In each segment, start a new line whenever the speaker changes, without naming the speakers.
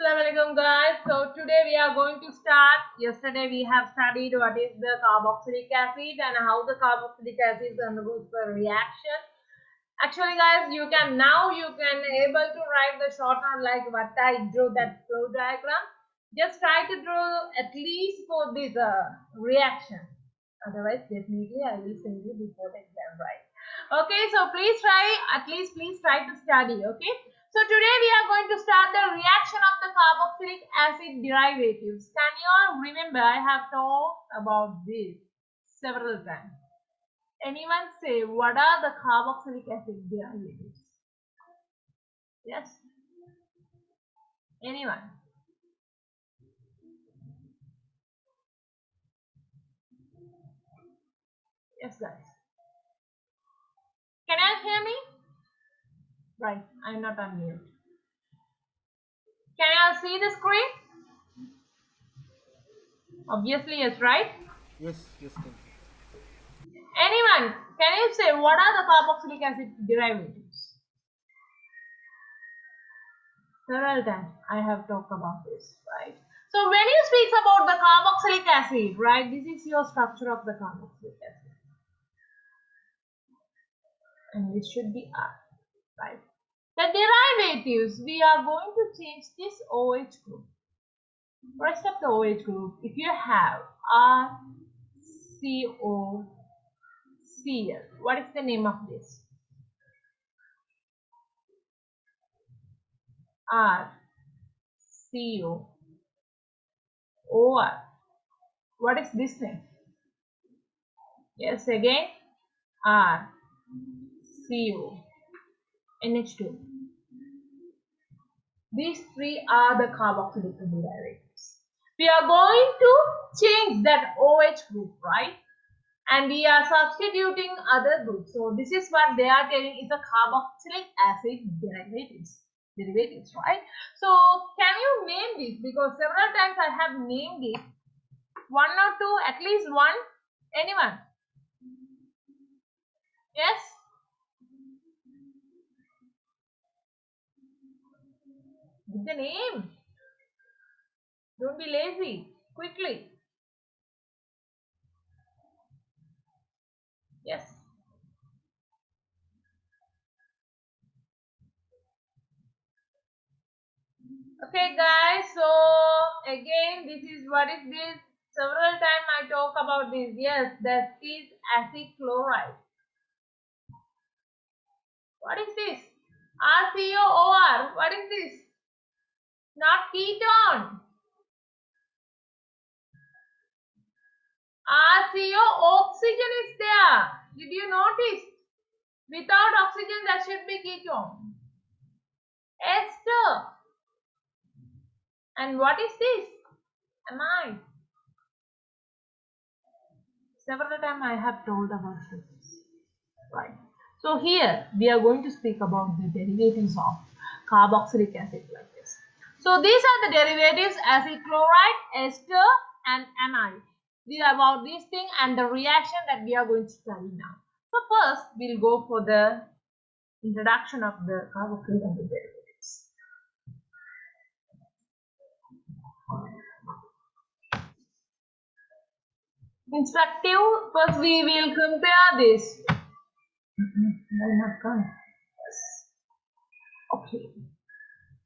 Assalamualaikum guys. So today we are going to start. Yesterday we have studied what is the carboxylic acid and how the carboxylic acid undergoes the reaction. Actually guys, you can able to write the short note like what I drew that flow diagram. Just try to draw at least for this reaction. Otherwise definitely I will send you before the exam, right? Okay, so please try to study, okay? So today we are going to start the reaction of the carboxylic acid derivatives. Can you all remember I have talked about this several times. Anyone say what are the carboxylic acid derivatives? Yes? Anyone? Yes guys. Can you hear me? Right, I'm not on mute. Can you see the screen? Obviously yes, right?
Yes, yes, thank you.
Anyone, can you say what are the carboxylic acid derivatives? Several times I have talked about this, right? So when you speak about the carboxylic acid, right, this is your structure of the carboxylic acid. And this should be R, right? The derivatives, we are going to change this OH group. Rest of the OH group, if you have RCOCl, what is the name of this? RCOOR. What is this name? Yes, again, RCO, NH2. These three are the carboxylic derivatives. We are going to change that OH group, right? And we are substituting other groups. So this is what they are telling is the carboxylic acid derivatives, right? So can you name this? Because several times I have named it. One or two, at least one. Anyone? Yes? Give the name. Don't be lazy. Quickly. Yes. Okay guys, so again this is what is this? Several times I talk about this. Yes, that is acid chloride. What is this? RCOOR. What is this? Not ketone. RCO, oxygen is there. Did you notice? Without oxygen that should be ketone. Ester. And what is this? Amide. Several times I have told about this. Right. So here we are going to speak about the derivatives of carboxylic acid like this. So these are the derivatives: acid chloride, ester and amide. These are about this thing and the reaction that we are going to study now. So first we'll go for the introduction of the carboxylic acid derivatives. Instructive, first we will compare this. Yes. Okay.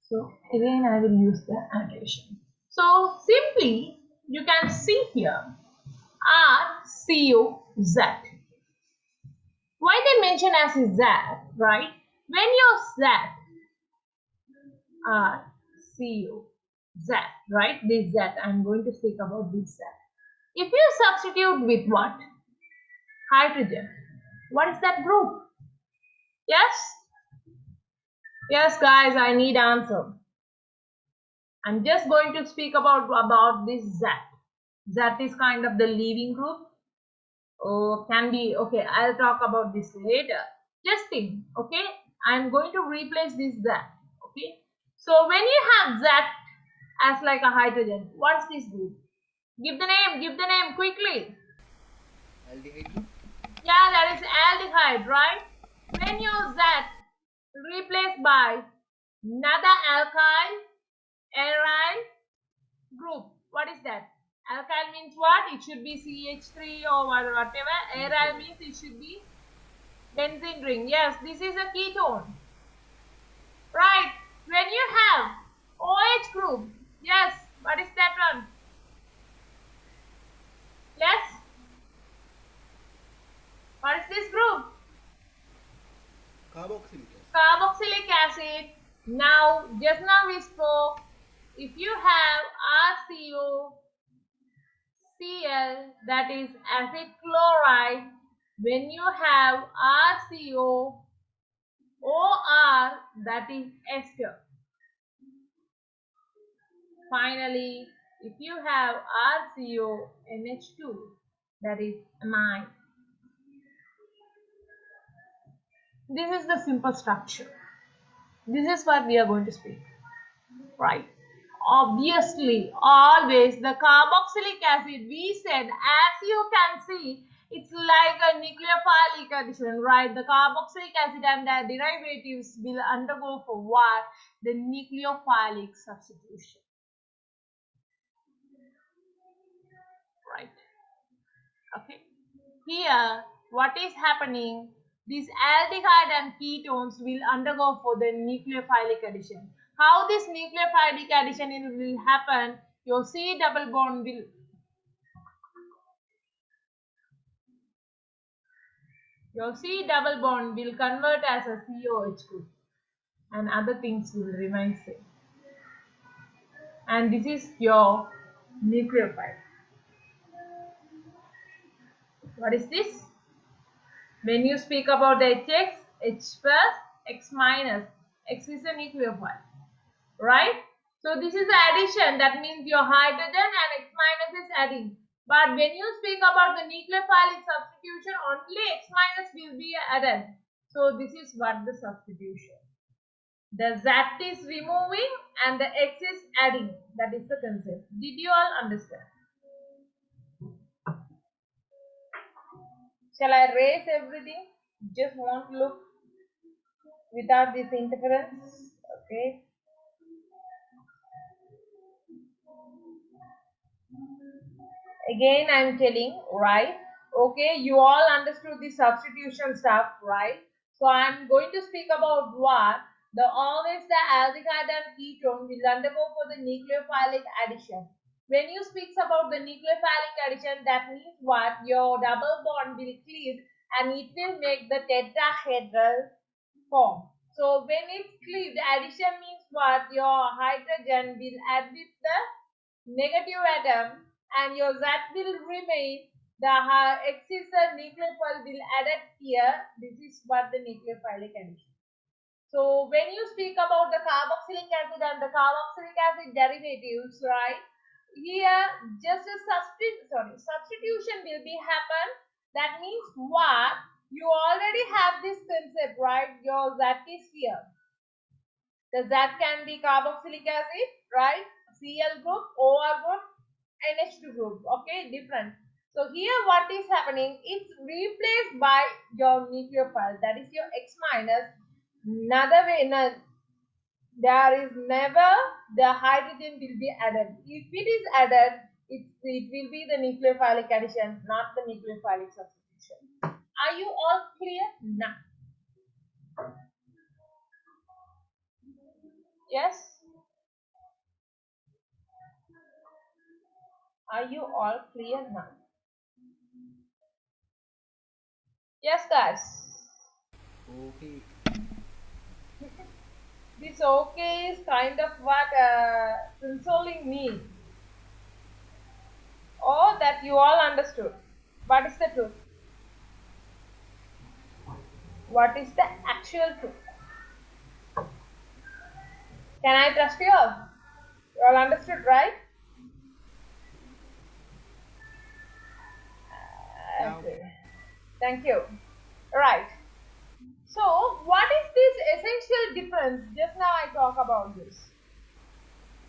So again I will use the annotation. So simply you can see here RCOZ. Why they mention as Z, right? When your Z RCOZ, right? This Z, I'm going to speak about this Z. If you substitute with what? Hydrogen. What is that group? Yes? Yes guys, I need answer. I'm just going to speak about this Z. Z is kind of the leaving group. Oh, can be okay. I'll talk about this later. Just think, okay? I'm going to replace this Z. Okay. So when you have Z as like a hydrogen, what's this group? Give the name quickly.
Aldehyde group?
Yeah, that is aldehyde, right? When your Z replaced by Another alkyl aryl group. What is that? Alkyl means what? It should be CH3 or whatever. Aryl means it should be benzene ring. Yes, this is a ketone. Right. When you have OH group. Yes. What is that one? Yes. What is this group?
Carboxylic acid.
Carboxylic acid. Now, just now we spoke. If you have RCO, Cl, that is acid chloride. When you have RCO, OR, that is ester. Finally, if you have RCO, NH2, that is amine. This is the simple structure. This is what we are going to speak. Right. Obviously, always the carboxylic acid, we said, as you can see, it's like a nucleophilic addition, right? The carboxylic acid and their derivatives will undergo for what? The nucleophilic substitution. Right. Okay. Here, what is happening? These aldehyde and ketones will undergo for the nucleophilic addition. How this nucleophilic addition will happen? Your C double bond will convert as a COH group, and other things will remain same. And this is your nucleophile. What is this? When you speak about the HX, H plus, X minus, X is a nucleophile, right? So this is the addition, that means your hydrogen and X minus is adding. But when you speak about the nucleophilic substitution, only X minus will be added. So this is what the substitution. The Z is removing and the X is adding. That is the concept. Did you all understand? Shall I erase everything? Just want to look without this interference. Okay. Again, I am telling, right? Okay, you all understood the substitution stuff, right? So I am going to speak about what always the aldehyde and ketone will undergo for the nucleophilic addition. When you speak about the nucleophilic addition, that means what? Your double bond will cleave and it will make the tetrahedral form. So when it's cleaved, addition means what? Your hydrogen will add with the negative atom and your Z will remain. The X is a nucleophile will added here. This is what the nucleophilic addition. So when you speak about the carboxylic acid and the carboxylic acid derivatives, right? Here just a substitution will be happen. That means what? You already have this concept, right? Your Z is here. The Z can be carboxylic acid, right? Cl group, OR group, NH2 group. Okay, different. So here what is happening? It's replaced by your nucleophile. That is your X minus. Another way, there is never the hydrogen will be added. If it is added, it will be the nucleophilic addition, not the nucleophilic substitution. Are you all clear? No. Yes? Are you all clear now? Yes, guys.
Okay.
This okay is kind of what consoling me. Oh, that you all understood. What is the truth? What is the actual truth? Can I trust you all? You all understood, right?
Yeah.
Okay. Thank you. Right. So, what is this essential difference? Just now I talk about this.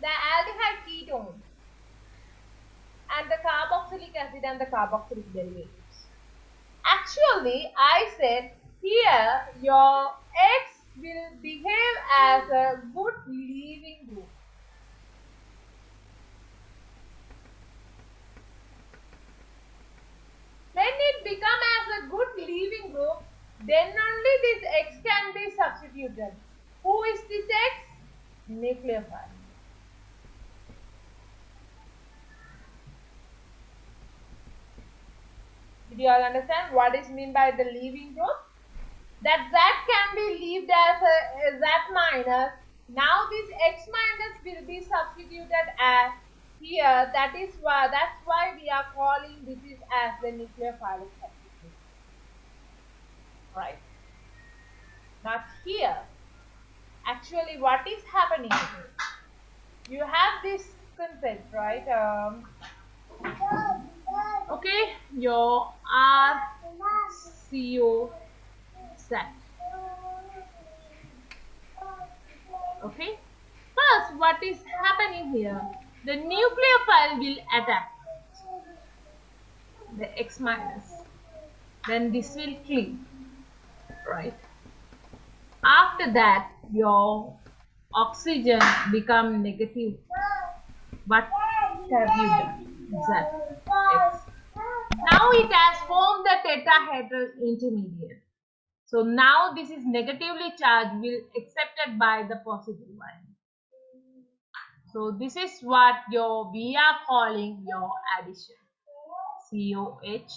The aldehyde ketone and the carboxylic acid and the carboxylic derivatives. Actually, I said here your X will behave as a good leaving group. When it becomes as a good leaving group, then only this X can be substituted. Who is this X? Nucleophile. Did you all understand what is meant by the leaving group? That Z can be leaved as a Z minus. Now this X minus will be substituted as here. That's why we are calling this is as the nucleophilic substitution. Right. Not here. Actually, what is happening here? You have this concept, right? Okay, your RCO set. Okay. First, what is happening here? The nucleophile will attack the X minus. Then this will cleave, right? After that, your oxygen become negative. What have you done? Z, X. Now it has formed the tetrahedral intermediate. So now this is negatively charged, will accepted by the positive one. So this is what we are calling your addition. COH,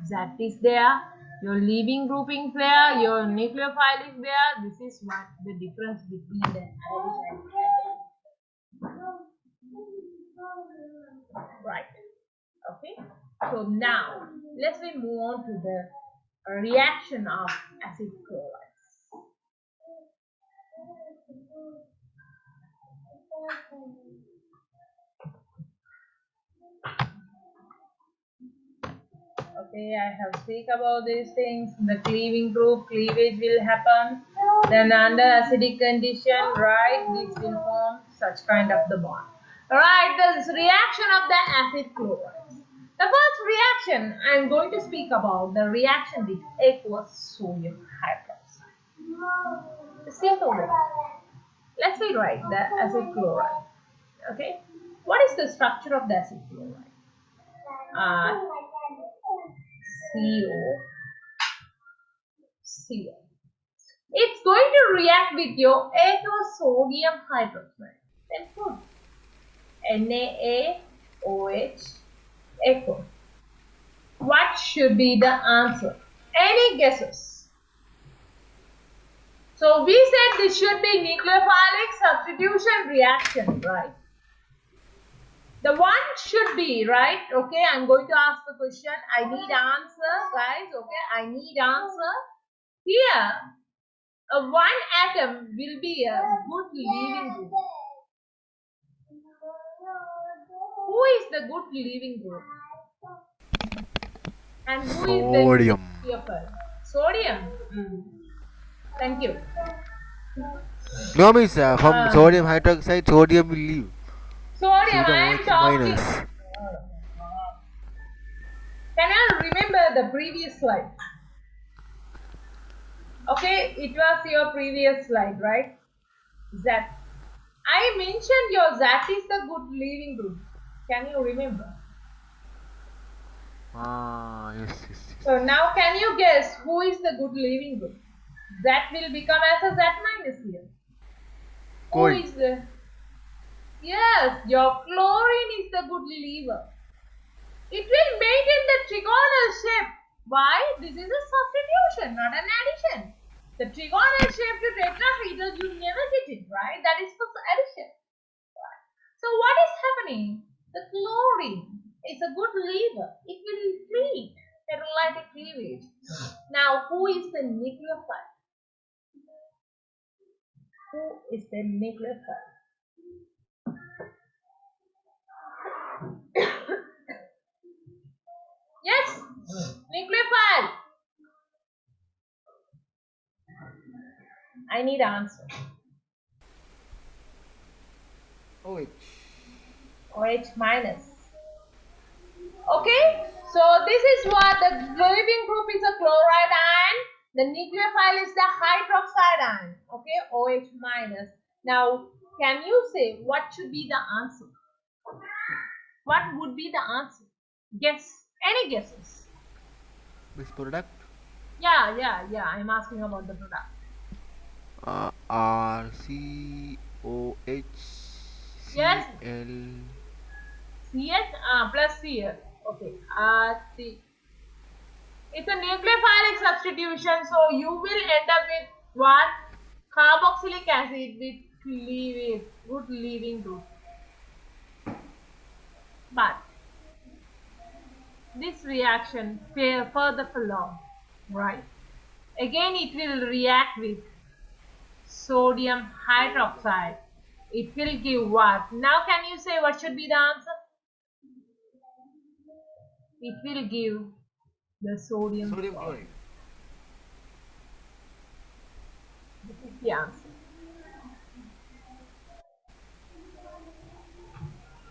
Z is there, your leaving grouping is there, your nucleophile is there. This is what the difference between the addition and right. Okay. So now let's move on to the reaction of acid chloride. Okay, I have speak about these things. The cleaving group, cleavage will happen. Then under acidic condition, right, this will form such kind of the bond. Right, this reaction of the acid chlorides. The first reaction I am going to speak about the reaction with aqueous sodium hydroxide. CO2. Let's rewrite the acid chloride. Okay, what is the structure of the acid chloride? CO. It's going to react with your aqueous sodium hydroxide. Then put NaOH aqueous. What should be the answer? Any guesses? So we said this should be nucleophilic substitution reaction, right? The one should be, right? Okay, I'm going to ask the question. I need answer, guys. Okay, I need answer. Here, one atom will be a good leaving group. Who is the good leaving group? And who
Sodium.
is the nucleophile? Sodium. Thank you.
No, miss, from sodium hydroxide, sodium will leave.
Sodium, I am
OH
talking.
minus.
Can I remember the previous slide? Okay, it was your previous slide, right? Z. I mentioned your Z is the good leaving group. Can you remember?
Yes.
So now can you guess who is the good leaving group? Z will become as a Z minus here.
Cold.
Who is the? Yes, your chlorine is the good leaver. It will maintain the trigonal shape. Why? This is a substitution, not an addition. The trigonal shape to tetrahedral, you never get it, right? That is for addition. So what is happening? The chlorine is a good leaver. It will cleave, heterolytic cleavage. Now, who is the nucleophile? Who is the nucleophile? Yes, nucleophile. I need answer.
OH.
OH minus. Okay, so this is what the leaving group is a chloride and The nucleophile is the hydroxide ion. Okay, OH minus. Now, can you say what should be the answer? What would be the answer? Guess. Any guesses?
This product?
Yeah. I'm asking about the product. Yes,
RCOHCl.
CH plus Cl. Okay. RC. It's a nucleophilic substitution, so you will end up with what? Carboxylic acid with good leaving group. But this reaction further follow, right? Again, it will react with sodium hydroxide. It will give what? Now, can you say what should be the answer? It will give the sodium
Chloride.
This is the answer.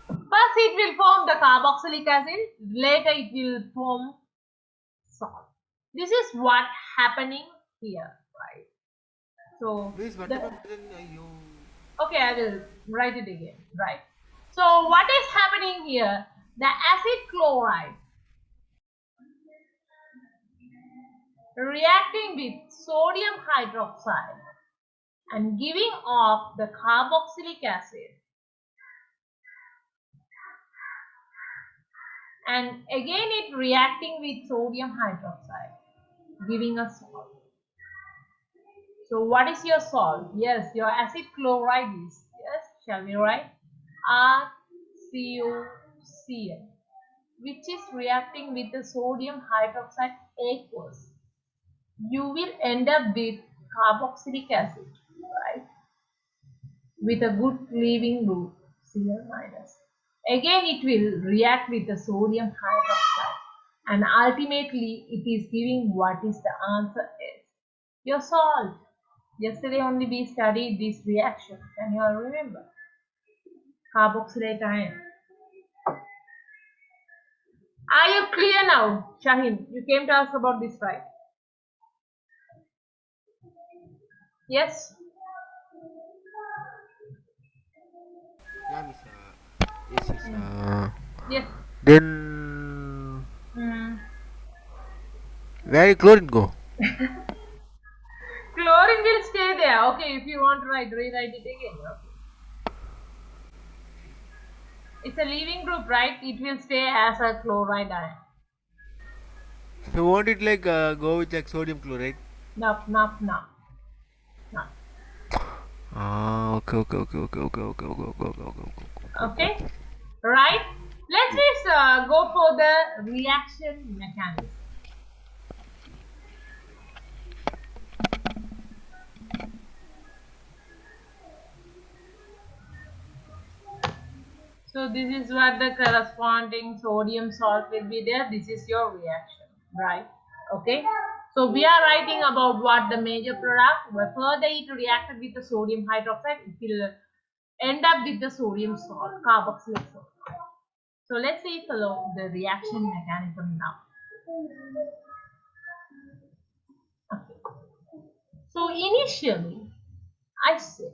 First, it will form the carboxylic acid. Later, it will form salt. This is what happening here, right? So,
Miss, what
the,
about you?
okay, I will write it again, right? So, what is happening here? The acid chloride reacting with sodium hydroxide and giving off the carboxylic acid, and again it reacting with sodium hydroxide giving us salt. So what is your salt? Yes, your acid chloride is, yes, shall we write RCOCl, which is reacting with the sodium hydroxide aqueous. You will end up with carboxylic acid, right, with a good leaving group, Cl minus. Again, it will react with the sodium hydroxide, and ultimately it is giving what is the answer is your salt. Yesterday only we studied this reaction. Can you all remember? Carboxylate ion. Are you clear now, Shaheen? You came to ask about this, right? Yes?
Yeah, Miss. Yes.
Yes.
Then
Mm.
where chlorine go?
Chlorine will stay there. Okay, if you want to rewrite it again. Okay. It's a leaving group, right? It will stay as a chloride ion.
So won't it like go with like sodium chloride?
No.
Okay.
Okay? Right? Let's just go for the reaction mechanism. So this is what the corresponding sodium salt will be there. This is your reaction, right? Okay. So we are writing about what the major product, where further it reacted with the sodium hydroxide, it will end up with the sodium salt, carboxylic salt. So let's see the reaction mechanism now. Okay. So initially, I said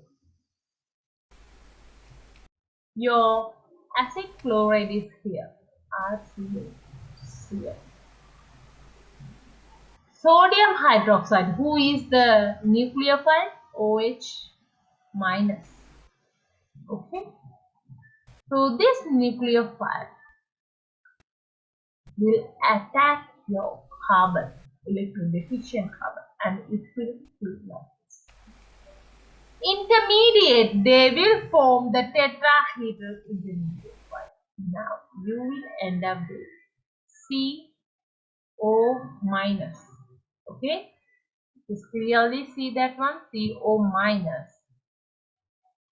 your acid chloride is here, RCl. Sodium hydroxide, who is the nucleophile? OH minus. Okay. So this nucleophile will attack your carbon, electrodeficient carbon, and it will kill this. Intermediate, they will form the tetrahedral intermediate. Now you will end up with CO minus. Okay, just clearly see that one, CO minus,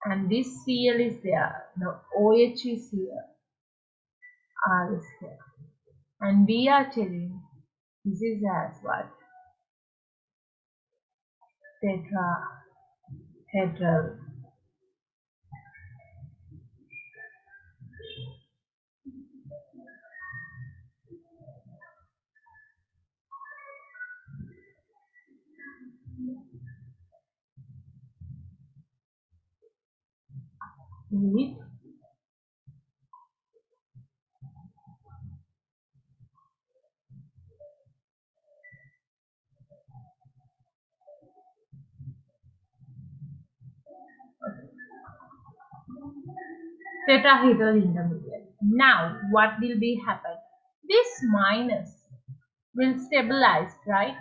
and this Cl is there. Now OH is here, R is here, and we are telling this is as what? Tetrahedral. with tetrahedral intermediate. Now, what will be happen? This minus will stabilize, right,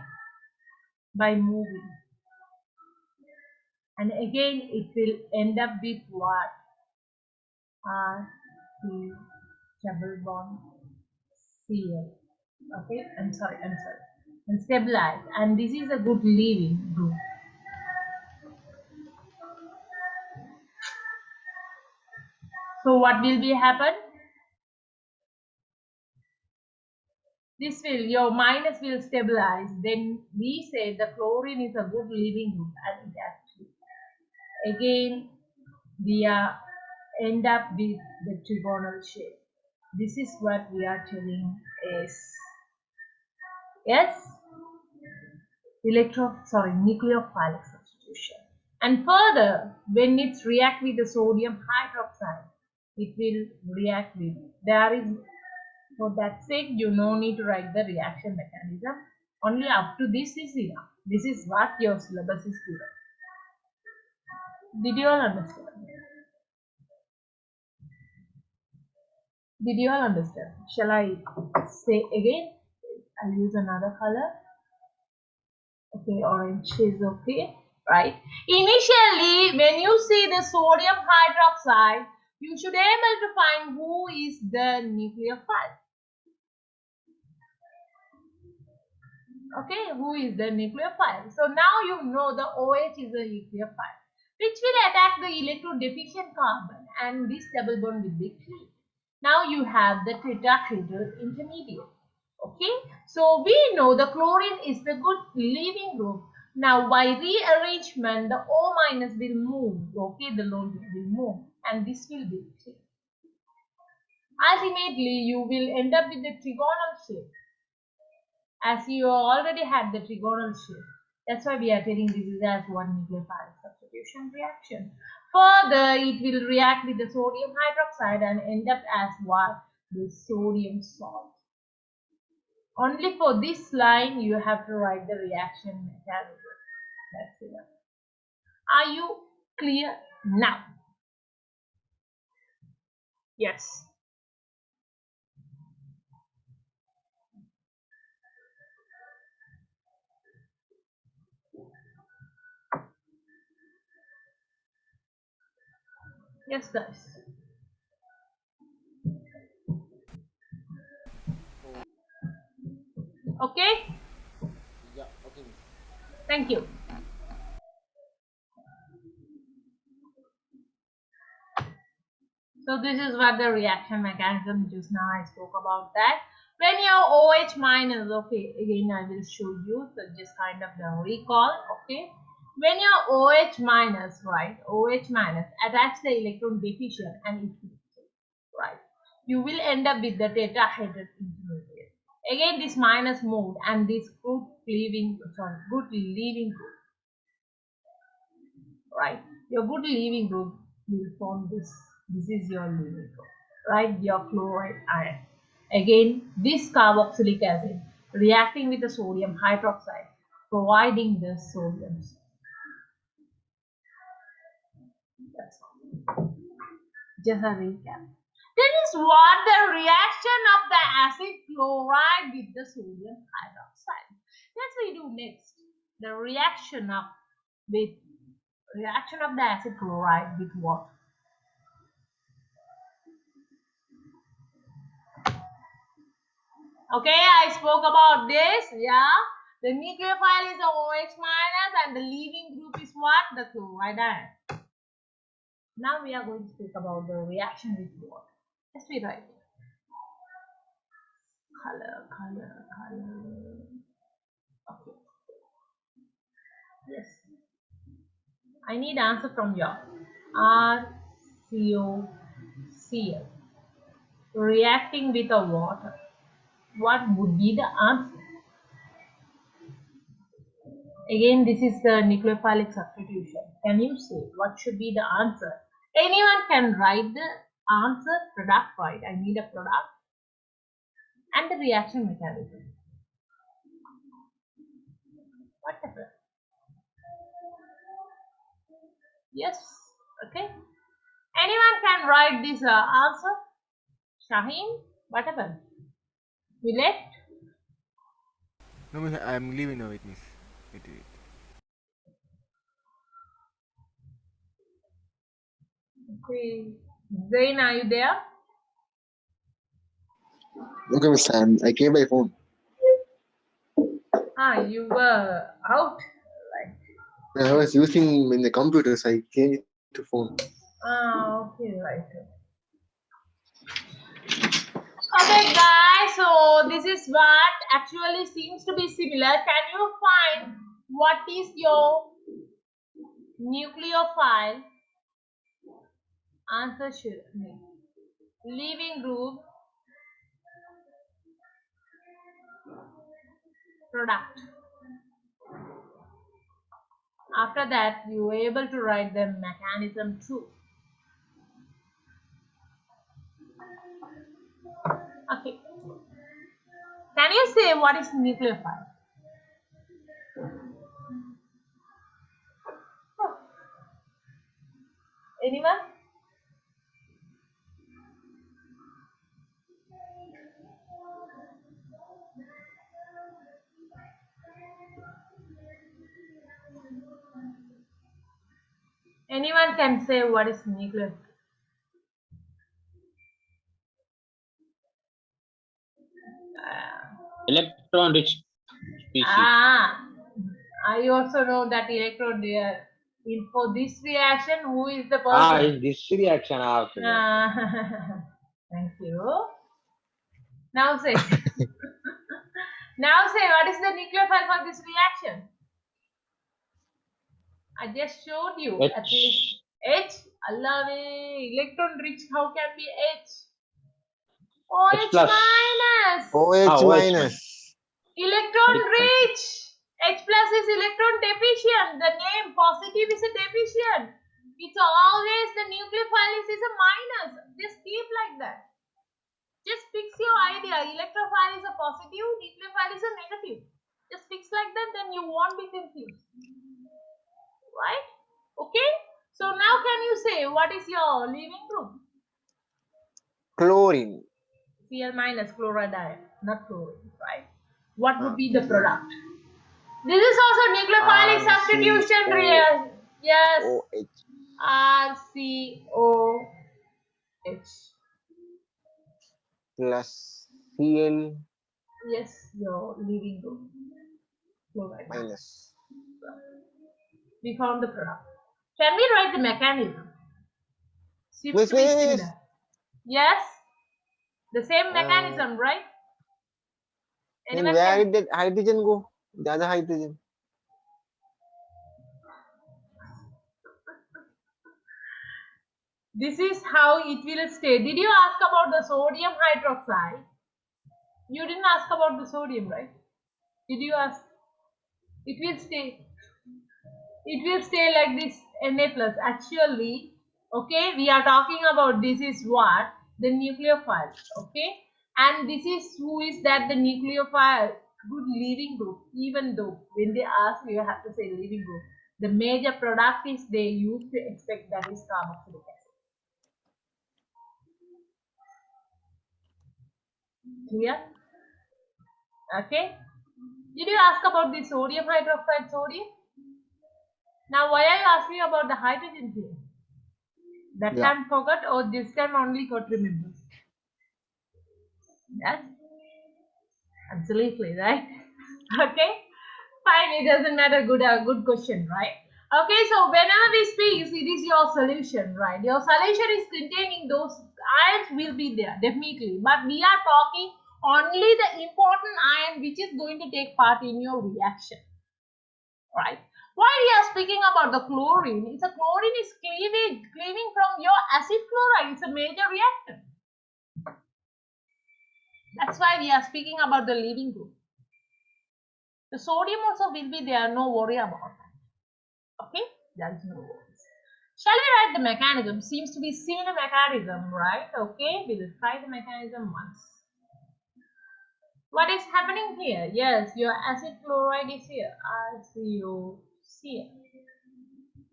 by moving, and again it will end up with what? R C double bond Cl. Okay, I'm sorry, and stabilize, and this is a good leaving group. So what will be happen? This will, your minus will stabilize. Then we say the chlorine is a good leaving group, and it actually again we are end up with the trigonal shape. This is what we are telling is yes, nucleophilic substitution. And further, when it's react with the sodium hydroxide, it will react with, there is, for that sake you no need to write the reaction mechanism, only up to this is enough. This is what your syllabus is given. Did you all understand? Did you all understand? Shall I say again? I'll use another color. Okay, orange is okay, right? Initially, when you see the sodium hydroxide, you should be able to find who is the nucleophile. Okay, who is the nucleophile? So now you know the OH is a nucleophile, which will attack the electron deficient carbon, and this double bond will be cleaved. Now you have the tetrahedral intermediate. Okay, so we know the chlorine is the good leaving group. Now by rearrangement, the O minus will move. Okay, the lone pair will move, and this will be clear. Ultimately, you will end up with the trigonal shape, as you already had the trigonal shape. That's why we are telling this is as one nucleophile substitution reaction. Further, it will react with the sodium hydroxide and end up as what? The sodium salt. Only for this line you have to write the reaction mechanism. That's enough. Are you clear now? Yes. Yes, guys. Okay?
Yeah, okay.
Thank you. So this is what the reaction mechanism, just now I spoke about that. When your OH minus, okay, again I will show you, so just kind of the recall, okay. When your OH minus, right, OH minus attach the electron deficient and it will, right, you will end up with the tetrahedral intermediate. Again this minus moved and this good leaving group, right? Your good leaving group will form this. This is your leaving group, right? Your chloride ion. Again, this carboxylic acid reacting with the sodium hydroxide, providing the sodium. That's all. Just a recap. This is what the reaction of the acid chloride with the sodium hydroxide. That's what we do next. The reaction of the acid chloride with what? Okay, I spoke about this. Yeah, the nucleophile is the OH minus, and the leaving group is what? The chloride ion. Now we are going to speak about the reaction with water. Let's be right. Color. Okay. Yes. I need answer from you. RCOCl reacting with the water. What would be the answer? Again, this is the nucleophilic substitution. Can you say what should be the answer? Anyone can write the answer. Product, right? I need a product and the reaction mechanism. Whatever. Yes. Okay. Anyone can write this answer. Shaheen, whatever. Millet.
No, miss, I'm leaving now. Wait, miss. Wait, wait.
Okay. Zain, are you there?
Okay, Miss Sam, I came by phone.
Ah, you were out. Right.
I was using in the computer, so I changed to phone.
Ah, okay, right. Okay, guys, so this is what actually seems to be similar. Can you find what is your nucleophile? Answer should be leaving group product. After that, you were able to write the mechanism too. Okay. Can you say what is nucleophile? Anyone? Anyone can say what is nucleophile?
Electron rich species.
I also know that electron there. For this reaction, who is the person?
In this reaction, okay.
Thank you. Now say. Now say what is the nucleophile for this reaction? I just showed you.
H.
At least H. Allah, electron rich. How can be H? OH
H plus.
minus.
OH
OH
minus.
Electron
H
rich. H plus is electron deficient. The name positive is a deficient. It's always the nucleophile is a minus. Just keep like that. Just fix your idea. Electrophile is a positive, nucleophile is a negative. Just fix like that, then you won't be confused. Right? Okay? So now can you say what is your leaving group?
Chlorine.
Cl minus chloride ion, not chlorine, right? What would be the product? This is also nucleophilic substitution reaction. Yes.
OH
RCOH.
plus Cl
Yes, your leaving group. Chloride ion.
minus.
We found the product. Can we write the mechanism? Seems
Miss,
to be
miss.
similar. Yes? The same mechanism, right?
And
Anyone
where
can?
did that hydrogen go? The other hydrogen.
This is how it will stay. Did you ask about the sodium hydroxide? You didn't ask about the sodium, right? Did you ask? It will stay. It will stay like this Na plus. Actually, okay, we are talking about this is what? The nucleophile, okay? And this is who is that the nucleophile? Good leaving group. Even though when they ask, you have to say leaving group. The major product is they used to expect that is carboxylic acid. Clear? Okay. Did you ask about the sodium hydroxide sodium? Now why are you asking about the hydrogen here? That
Yeah.
time forgot or this time only got remembered? Yes? Absolutely, right? Okay? Fine, it doesn't matter. Good question, right? Okay, so whenever we speak, it is your solution, right? Your solution is containing those ions will be there, definitely. But we are talking only the important ion which is going to take part in your reaction, right? Why we are speaking about the chlorine? It's a chlorine is cleaving from your acid chloride. It's a major reactant. That's why we are speaking about the leaving group. The sodium also will be there, no worry about that. Okay, that's no worries. Shall we write the mechanism? Seems to be similar mechanism, right? Okay, we will try the mechanism once. What is happening here? Yes, your acid chloride is here, RCOCl.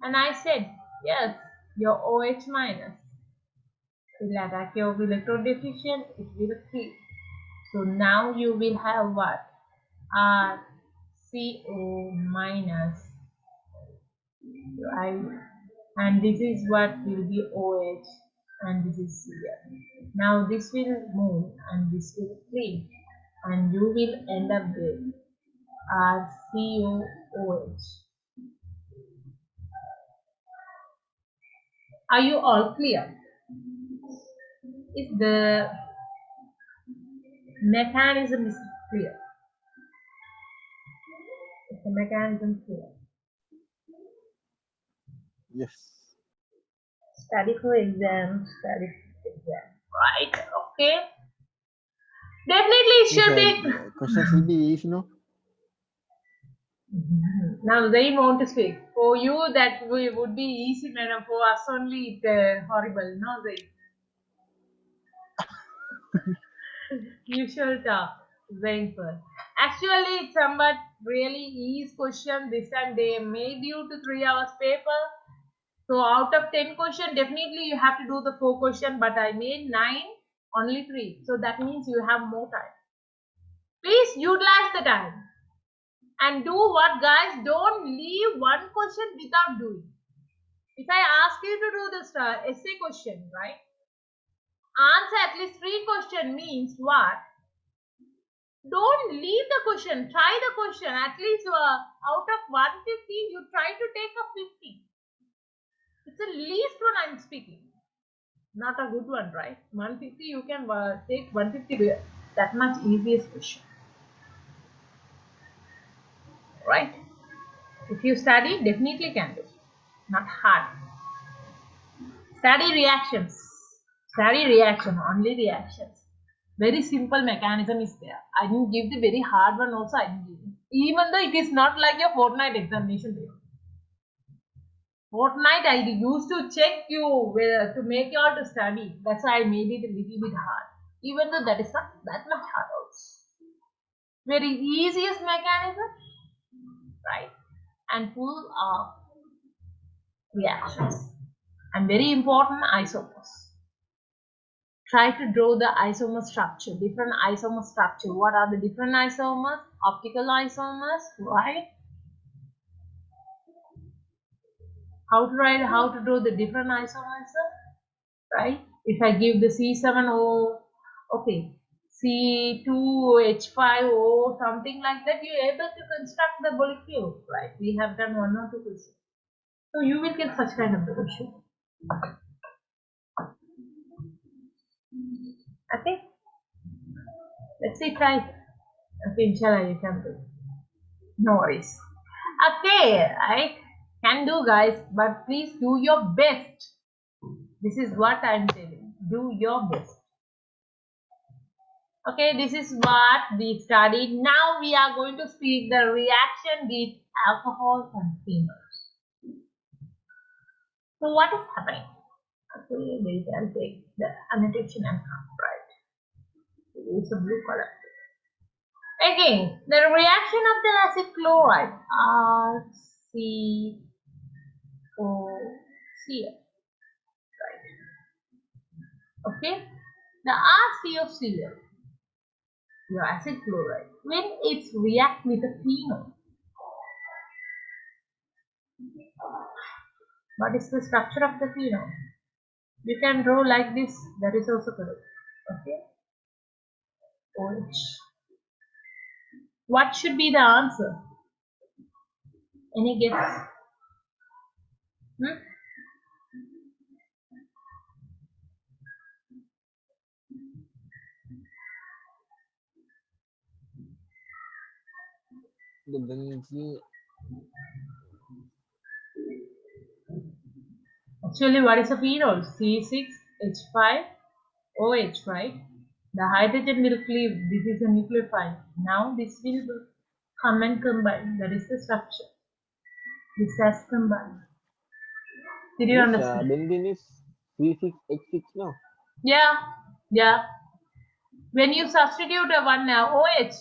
And I said, yes, your OH minus will attack your electrode deficient, it will kill. So now you will have what? RCO minus, right? And this is what will be OH, and this is Cl. Now this will move and this will free, and you will end up with RCOOH. Are you all clear? Is the mechanism is clear? Is the mechanism clear?
Yes.
Study for exam, study for exam. Right? Okay. Definitely it should be.
Questions will be easy, no?
Now they want to speak. For you that would be easy, madam. For us only it horrible. No, they. You should very good. Actually, it's somewhat really easy question. This time they made you to 3 hours paper. So out of 10 question, definitely you have to do the 4 question. But I made 9, only 3. So that means you have more time. Please utilize the time. And do what, guys? Don't leave one question without doing. If I ask you to do this essay question, right? Answer at least 3 question means what? Don't leave the question. Try the question. At least out of 150, you try to take a 50. It's the least one I'm speaking. Not a good one, right? 150, you can take 150. That much easiest question. Right? If you study, definitely can do. Not hard. Study reactions. Study reaction, only reactions. Very simple mechanism is there. I didn't give the very hard one also. I didn't give it. Even though it is not like your fortnight examination paper. Fortnight I used to check you to make you all to study. That's why I made it a little bit hard. Even though that is not that much hard also. Very easiest mechanism, right? And full of reactions. And very important, isomers. Try to draw the isomer structure, different isomer structure. What are the different isomers? Optical isomers, right? How to write, how to draw the different isomers, right? If I give the C7O, okay, C2H5O, something like that, you're able to construct the molecule, right? We have done 1 or 2 questions. So you will get such kind of question. Okay? Let's see, try. Okay, inshallah you can do. No worries. Okay, I can do, guys, but please do your best. This is what I'm telling. Do your best. Okay, this is what we studied. Now we are going to speak the reaction with alcohol and phenols. So what is happening? Okay, we can take the annotation and right. Use a blue color. Again, the reaction of the acid chloride RCOCl. Right. Okay. The RCOCl, your acid chloride, when it reacts with a phenol, what is the structure of the phenol? You can draw like this. That is also correct. Okay. OH. What should be the answer? Any guess?
The benzene.
Actually, what is a phenol? C6H5OH, right? The hydrogen will cleave. This is a nucleophile. Now this will come and combine. That is the structure. This has combined. Did you
Yes,
understand?
benzene is C6H6, no?
Yeah, yeah. When you substitute a one OH,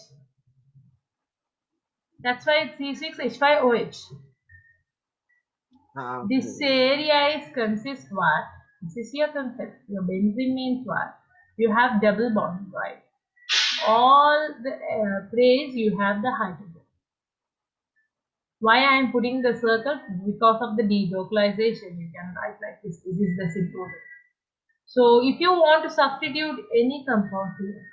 that's why it's C6H5OH. This
Okay.
area is consists what? This is your concept. Your benzene means what? You have double bond, right? All the place you have the hydrogen. Why I am putting the circle? Because of the delocalization. You can write like this. This is the simple way. So if you want to substitute any compound here,